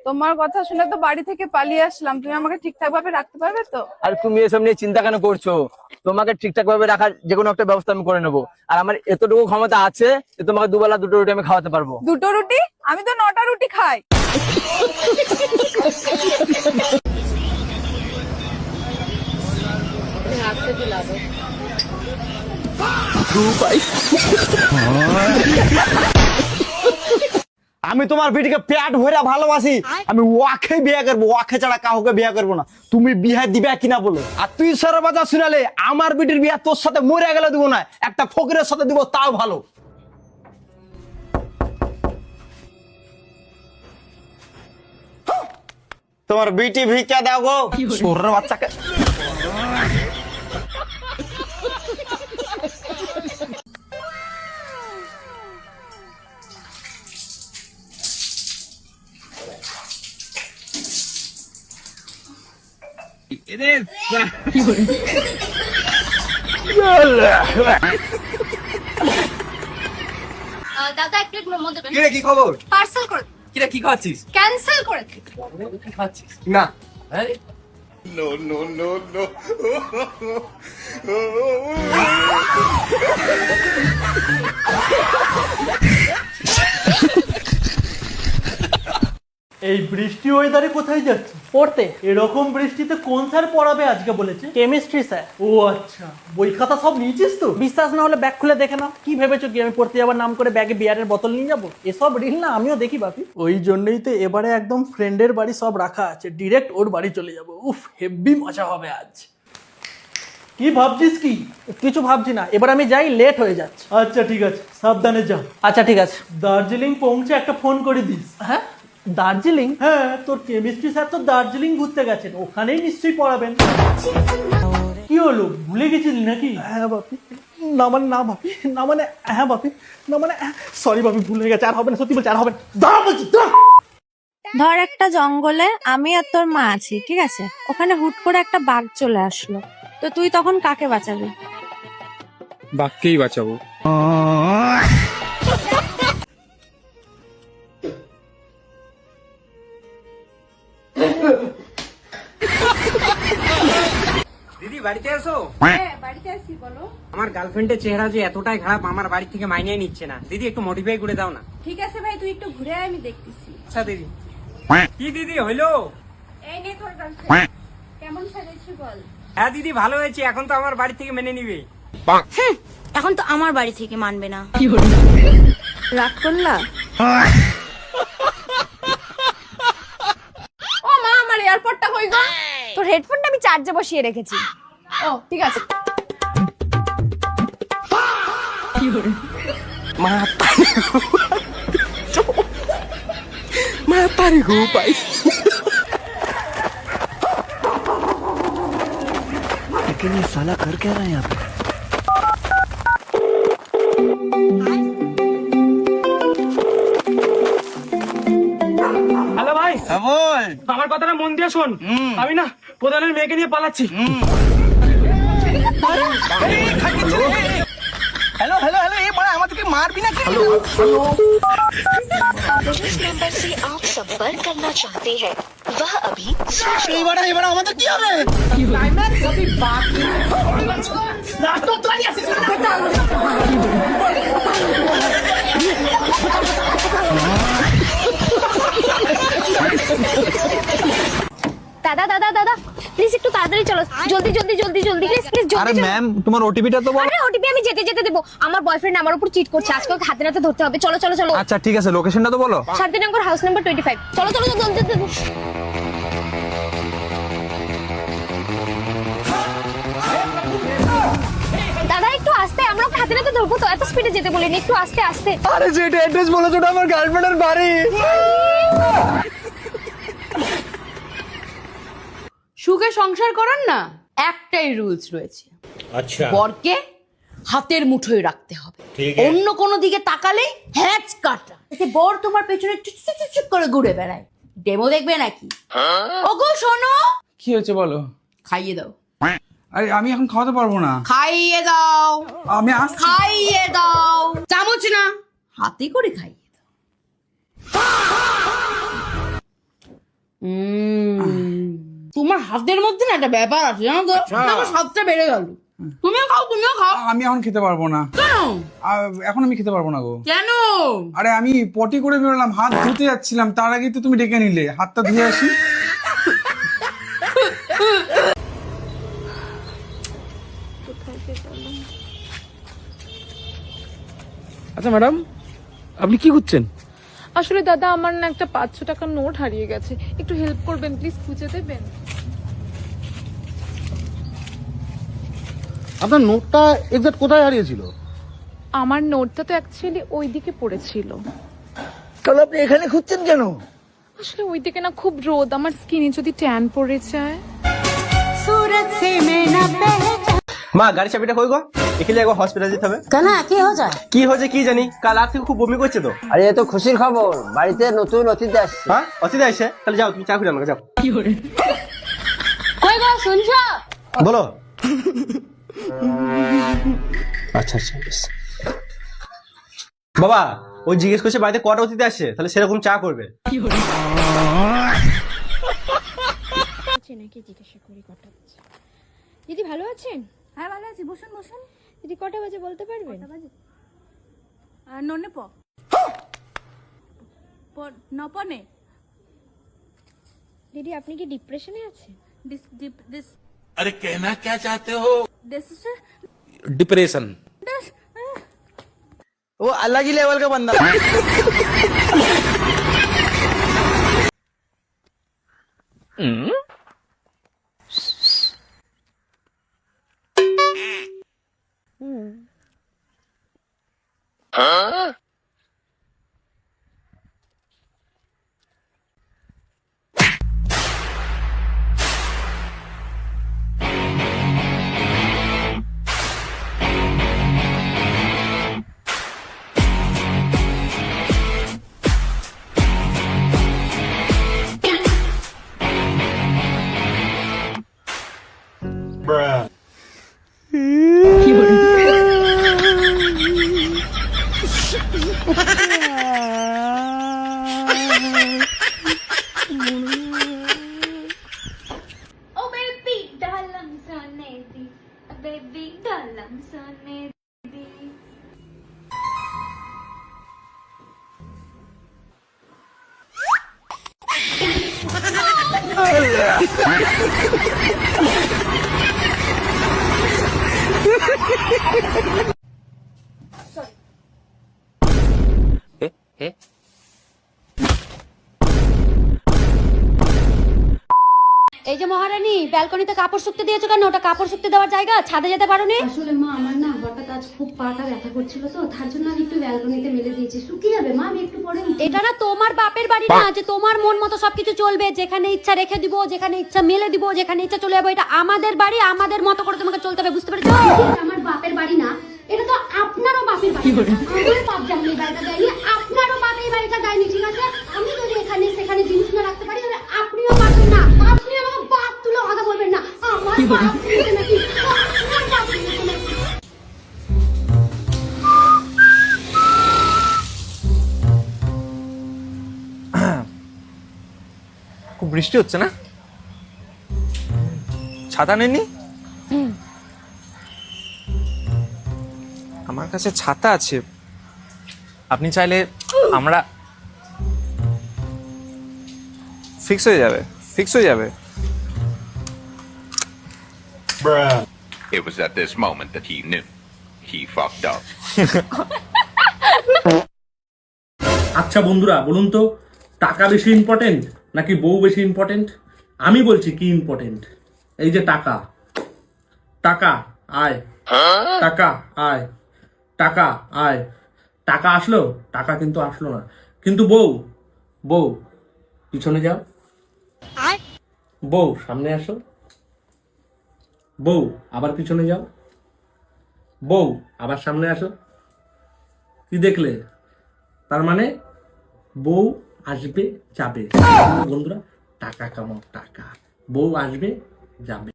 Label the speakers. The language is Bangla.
Speaker 1: তোমার কথা শুনে তো বাড়ি থেকে পালিয়ে আসলাম, তুমি আমাকে ঠিকঠাক ভাবে রাখতে পারবে তো?
Speaker 2: আর তুমি এসব নিয়ে চিন্তা কেন করছো? তোমাকে ঠিকঠাক ভাবে রাখার যে কোনো একটা ব্যবস্থা আমি করে নেবো। আর আমার এতটুকু ক্ষমতা আছে যে তোমাকে দুবেলা দুটো রুটি আমি খাওয়াতে পারবো।
Speaker 1: দুটো রুটি? আমি তো 9টা রুটি খাই।
Speaker 3: আমি তোমার বেটিকে পেট ভরে ভালোবাসি, আমি ওয়াকে বিয়ে করবো, ওয়াকে ছাড়া কাউকে বিয়ে করবো না। তুমি বিয়ে দিবে কিনা বলো? আর তুই সরবাজা শুনালে আমার বেটির বিয়ে তোর সাথে মরে গেলে দিব না, একটা ফকিরের সাথে দিব তাও ভালো। তোমার বিটি ভিক্ষা দাও গো সোরের বাচ্চাকে।
Speaker 4: দাদা এক প্লেট মোমো দেবেন।
Speaker 2: কি খবর?
Speaker 4: পার্সেল করে
Speaker 2: কিরে কি খাচ্ছিস?
Speaker 4: ক্যান্সেল করে দিন।
Speaker 2: কি খাচ্ছিস? না
Speaker 5: এই বৃষ্টি ওয়েদারে কোথায় যাচ্ছে?
Speaker 6: পড়তে।
Speaker 5: এরকম বৃষ্টিতে কোন স্যার পড়াবে আজকে বলেছে?
Speaker 6: Chemistry sir.
Speaker 5: ও আচ্ছা, বই খাতা সব নিয়েছিস তো?
Speaker 6: বিশ্বাস না হলে ব্যাগ খুলে দেখে নাও। কি ভেবেছো কি আমি পড়তে যাবার নাম করে ব্যাগে বিয়ারের বোতল নিয়ে যাবো? এসব রিল না আমিও দেখি বাপি। ওই জন্যই তো এবারে একদম ফ্রেন্ডের বাড়ি সব রাখা আছে, ডিরেক্ট ওর বাড়ি চলে যাবো। উফ, হেভি মজা হবে আজ।
Speaker 5: কি ভাবছিস কি?
Speaker 6: কিছু ভাবছি না, এবার আমি যাই, লেট হয়ে যাচ্ছে।
Speaker 5: আচ্ছা ঠিক আছে, সাবধানে যা।
Speaker 6: আচ্ছা ঠিক আছে।
Speaker 5: দার্জিলিং পৌঁছে একটা ফোন করে দিস।
Speaker 6: হ্যাঁ, দার্জিলিং?
Speaker 5: হ্যাঁ, তোর কেমিস্ট্রি স্যার তো দার্জিলিং ঘুরতে গেছেন, ওখানেই নিশ্চয়ই পড়াবেন। কি হলো, ভুলে গেছিলি নাকি?
Speaker 6: হ্যাঁ বাপি, না মানে না বাপি, না মানে হ্যাঁ বাপি, না মানে সরি বাপি, ভুলে গেছে। আর হবে না, সত্যি বলছি, আর হবে না। দাঁড়া বলছি, দাঁড়া।
Speaker 7: ধর একটা জঙ্গলে আমি আর তোর মা আছি, ঠিক আছে? ওখানে হুট করে একটা বাঘ চলে আসলো, তো তুই তখন কাকে বাঁচাবি?
Speaker 8: বাঘকেই বাঁচাবো।
Speaker 2: দিদি বাড়িতে এসো।
Speaker 1: হ্যাঁ বাড়িতে আসি, বলো।
Speaker 2: আমার গার্লফ্রেন্ডের চেহারা যে এতটাই খারাপ আমার বাড়ি থেকে মাইনে নিচ্ছে না। দিদি একটু মডিফাই করে দাও না।
Speaker 1: ঠিক আছে ভাই, তুই একটু ঘুরে আয়, আমি দেখতেছি।
Speaker 2: আচ্ছা দিদি। কি দিদি হইলো?
Speaker 1: এই নে তোর গার্লফ্রেন্ড। কেমন সাজেছি বল?
Speaker 2: হ্যাঁ দিদি ভালো হয়েছে, এখন তো আমার বাড়ি থেকে মেনে নিবে।
Speaker 4: এখন তো আমার বাড়ি থেকে মানবে না।
Speaker 7: রাগ করলা?
Speaker 1: ও মা, আমার এয়ারপোর্টটা কই গো?
Speaker 7: তোর হেডফোনটা আমি চার্জে বসিয়ে রেখেছি।
Speaker 1: ও ঠিক আছে।
Speaker 3: लेकिन ये साला कर क्या रहा है यहाँ पे?
Speaker 2: হ্যালো ভাই।
Speaker 3: হ্যাঁ বল।
Speaker 2: আমার কথাটা মন দিয়ে শোন। আমি না প্রধানের মেয়েকে নিয়ে পালাচ্ছি।
Speaker 3: हेलो हेलो हेलो, ये बड़ा আমাদেরকে মারবি না?
Speaker 9: जिस नंबर से आप संपर्क करना चाहते हैं वह अभी
Speaker 3: এই বড় আমাদের কি হবে?
Speaker 4: দাদা দাদা দাদা প্লিজ একটু তাড়াতাড়ি চলো, জলদি জলদি জলদি জলদি, প্লিজ প্লিজ জলদি।
Speaker 3: আরে ম্যাম, তোমার ওটিপিটা তো বলো।
Speaker 4: আরে ওটিপি আমি যেতে যেতে দেবো। আমার বয়ফ্রেন্ড আমার উপর চিট করছে, আজকে ওকে হাতে নাতে ধরতে হবে। চলো চলো চলো।
Speaker 3: আচ্ছা ঠিক আছে, লোকেশনটা তো বলো।
Speaker 4: 3 হাউস নাম্বার 25। চলো চলো চলো জলদি জলদি। দাদা একটু আস্তে, আমরা ওকে হাতে নাতে ধরবো তো, এত স্পিডে যেতে বলিনি, একটু আস্তে আস্তে।
Speaker 3: আরে যেটা অ্যাড্রেস বলেছো ওটা আমার গার্লফ্রেন্ডের বাড়ি।
Speaker 10: সুখে সংসার করার না একটাই রুলস রয়েছে। আচ্ছা, বরকে হাতের মুঠোয় রাখতে হবে, অন্য কোনো দিকে তাকালেই হ্যাচ কাটা। এতে বর তোমার পেছনে চুপ করে ঘুরে বেড়ায়। ডেমো দেখবে নাকি? ওগো শোনো।
Speaker 8: কি হয়েছে বলো?
Speaker 10: খাইয়ে দাও।
Speaker 8: আরে আমি এখন খাওয়াতে পারবো না।
Speaker 10: খাইয়ে দাও।
Speaker 8: আমি আসছি।
Speaker 10: খাইয়ে দাও, চামচ না হাতে করে খাইয়ে দাও। আমার হাতের মধ্যে না একটা ব্যাপার আছে জানো তো, আমার স্বাদটা বেড়ে গেল। তুমিও খাও, তুমিও খাও।
Speaker 8: আমি এখন খেতে পারবো না।
Speaker 10: কেন?
Speaker 8: এখন আমি খেতে পারবো না গো।
Speaker 10: কেন?
Speaker 8: আরে আমি পটি করে বেরোলাম, হাত ধুতে যাচ্ছিলাম, তার আগেই তো তুমি ডেকে নিলে। হাতটা ধুয়ে আসি।
Speaker 2: আচ্ছা ম্যাডাম, আপনি কি করছেন?
Speaker 1: আসলে দাদা আমার না একটা 500 টাকার নোট হারিয়ে গেছে, একটু হেল্প করবেন প্লিজ, খুঁজে দেবেন?
Speaker 3: আপনার নোটটা এক্সাক্ট কোথায় হারিয়েছিল?
Speaker 1: আমার নোটটা তো অ্যাকচুয়ালি ওইদিকে পড়েছিল।
Speaker 2: তাহলে আপনি এখানে খুঁজছেন কেন?
Speaker 1: আসলে ওইদিকে না খুব রোদ, আমার স্কিনে যদি ট্যান পড়ে যায়।
Speaker 3: মা গাড়ি চাবিটা কই গো? এখানে একবার হসপিটাল যেতে হবে।
Speaker 4: কেন কি হয়ে যায়?
Speaker 3: কি হয়েছে কি জানি, কাল রাত থেকে খুব বমি করছে তো।
Speaker 2: আরে এ তো খুশির খবর, বাড়িতে নতুন অতিথি আসছে।
Speaker 3: হ্যাঁ অসুবিধা আছে, তাহলে যাও তুমি চা খুঁজে আমাকে যাও।
Speaker 4: কই গো শুনছো?
Speaker 3: বলো। আচ্ছা আচ্ছা বেশ। বাবা ওই জিজ্ঞেস করছে বাড়িতে কটা অতিথি আসছে, তাহলে সেরকম চা করবে।
Speaker 4: নাকি জিজ্ঞাসা করি কটা বাজে? দিদি ভালো আছেন?
Speaker 7: হ্যাঁ ভালো আছি, বসুন বসুন।
Speaker 4: দিদি কটা বাজে বলতে পারবেন?
Speaker 7: ননে নপনে।
Speaker 4: দিদি আপনি কি ডিপ্রেশনে আছেন?
Speaker 6: আরে কেনা কে চাহতে হো?
Speaker 8: डिप्रेशन।
Speaker 3: वो अलग ही लेवल का बंदा।
Speaker 4: Oh baby, dalam sone di. Baby, dalam sone di. এই যে মহারানী, ব্যালকনিতে কাপড় শুকতে দিয়েছো কেন? ওটা কাপড় শুকতে দেওয়ার জায়গা, ছাদে যেতে পারোনি?
Speaker 11: আসলে মা আমার না হঠাৎ আজ খুব পাটা ব্যথা করছিল তো, তার জন্য আমি একটু ব্যালকনিতে মেলে দিয়েছি। শুকিয়ে যাবে মা, আমি একটু পরে।
Speaker 4: এটা না তোমার বাপের বাড়ি না যে তোমার মন মতো সবকিছু চলবে, যেখানে ইচ্ছা রেখে দিব, যেখানে ইচ্ছা মেলে দিব, যেখানে ইচ্ছা চলে যাবো। এটা আমাদের বাড়ি, আমাদের মতো করে তোমাকে চলতে হবে, বুঝতে পেরেছো?
Speaker 11: আমার বাপের বাড়ি না, এটা তো আপনারও বাপের বাড়ি। আমার বাপ যেমন এই বাড়িটা দেয়নি, আপনারও বাপ এই বাড়িটা দেয়নি, ঠিক আছে? আমি যদি এখানে সেখানে জিনিস না রাখতে পারি, তাহলে আপনিও পারবেন না। আপনি আমাকে বাপ তুলে কথা বলবেন না। আমার বাপ তুলে নাকি আপনার বাপ তুলে নাকি?
Speaker 3: খুব বৃষ্টি হচ্ছে না? ছাতা নেননি?
Speaker 8: আমার কাছে ছাতা আছে, আপনি চাইলে আমরা ফিক্স হয়ে যাবে, ফিক্স হয়ে যাবে।
Speaker 12: It was at this moment that he knew he fucked up.
Speaker 6: আচ্ছা বন্ধুরা বলুন তো, টাকা বেশি ইম্পর্টেন্ট নাকি বউ বেশি ইম্পর্টেন্ট? আমি বলছি কি ইম্পর্টেন্ট। এই যে টাকা, টাকা আয়, টাকা আয়, টাকা আয়, টাকা আসলো, টাকা কিন্তু আসলো না। কিন্তু বউ, বউ পিছনে যাও, বউ সামনে আসো, বউ আবার পিছনে যাও, বউ আবার সামনে আসো। কি দেখলে? তার মানে বউ আসবে যাবে। বন্ধুরা টাকা কামাও, টাকা, বউ আসবে যাবে।